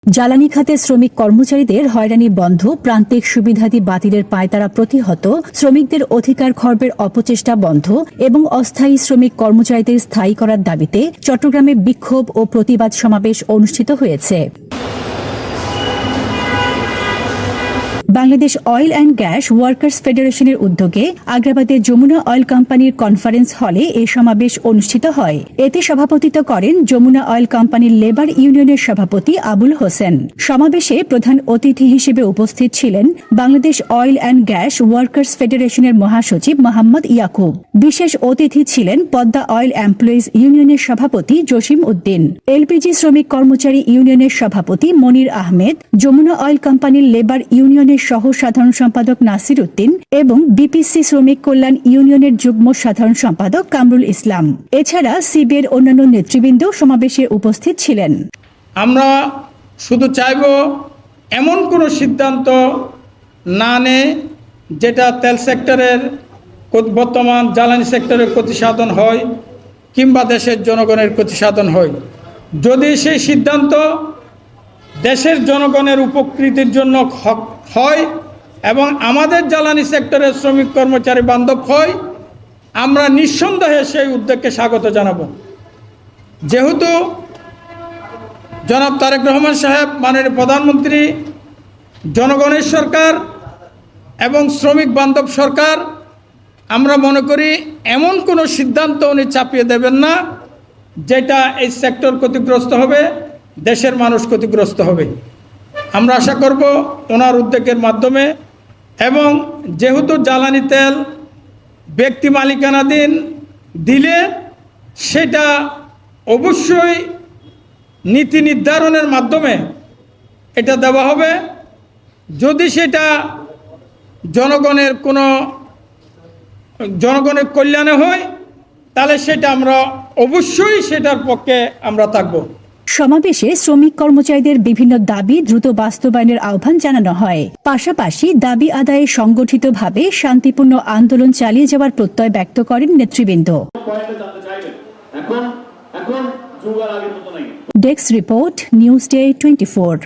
জ্বালানি খাতে শ্রমিক কর্মচারীদের হয়রানি বন্ধ, প্রান্তিক সুবিধাদি বাতিলের পায়তারা প্রতিহত, শ্রমিকদের অধিকার খর্বের অপচেষ্টা বন্ধ এবং অস্থায়ী শ্রমিক কর্মচারীদের স্থায়ী করার দাবিতে চট্টগ্রামে বিক্ষোভ ও প্রতিবাদ সমাবেশ অনুষ্ঠিত হয়েছে। Bangladesh oil and gas workers ফেডারেশনের উদ্যোগে আগ্রাবাদের যমুনা অয়েল কোম্পানির কনফারেন্স হলে এ সমাবেশ অনুষ্ঠিত হয়। এতে সভাপতিত্ব করেন যমুনা অয়েল কোম্পানির লেবার ইউনিয়নের সভাপতি আবুল হোসেন। সমাবেশে প্রধান অতিথি হিসেবে উপস্থিত ছিলেন Bangladesh oil and gas workers ফেডারেশনের মহাসচিব মোহাম্মদ ইয়াকুব। বিশেষ অতিথি ছিলেন পদ্মা অয়েল এমপ্লয়িজ ইউনিয়নের সভাপতি জসিম উদ্দিন, এলপিজি শ্রমিক কর্মচারী ইউনিয়নের সভাপতি মনির আহমেদ, যমুনা অয়েল কোম্পানির লেবার ইউনিয়নের সহ সাধারণ সম্পাদক নাসির উদ্দিন এবং বিপিসি শ্রমিক কল্যাণ ইউনিয়নের যুগ্ম সাধারণ সম্পাদক কামরুল ইসলাম। এছাড়া সিবিএর অন্যান্য নেতৃবৃন্দ সমাবেশে উপস্থিত ছিলেন। আমরা শুধু চাইব এমন কোনো সিদ্ধান্ত না নেয় যেটা তেল সেক্টরের বর্তমান জ্বালানি সেক্টরের ক্ষতি সাধন হয় কিংবা দেশের জনগণের ক্ষতি সাধন হয়। যদি সেই সিদ্ধান্ত দেশের জনগণের উপকৃতির জন্য হয় এবং আমাদের জ্বালানি সেক্টরের শ্রমিক কর্মচারী বান্ধব হয়, আমরা নিঃসন্দেহে সেই উদ্যোগকে স্বাগত জানাব। যেহেতু জনাব তারেক রহমান সাহেব মাননীয় প্রধানমন্ত্রী জনগণের সরকার এবং শ্রমিক বান্ধব সরকার, আমরা মনে করি এমন কোনো সিদ্ধান্ত উনি চাপিয়ে দেবেন না যেটা এই সেক্টর ক্ষতিগ্রস্ত হবে, দেশের মানুষ ক্ষতিগ্রস্ত হবে। আমরা আশা করব ওনার উদ্যোগের মাধ্যমে, এবং যেহেতু জ্বালানি তেল ব্যক্তি মালিকানাধীন দিলে সেটা অবশ্যই নীতি নির্ধারণের মাধ্যমে এটা দেওয়া হবে। যদি সেটা জনগণের কল্যাণে হয় তাহলে সেটা আমরা অবশ্যই সেটার পক্ষে আমরা থাকব। সমাবেশে শ্রমিক কর্মচারীদের বিভিন্ন দাবি দ্রুত বাস্তবায়নের আহ্বান জানানো হয়। পাশাপাশি দাবি আদায়ে সংগঠিতভাবে শান্তিপূর্ণ আন্দোলন চালিয়ে যাওয়ার প্রত্যয় ব্যক্ত করেন নেতৃবৃন্দ। Desk report, news day 24।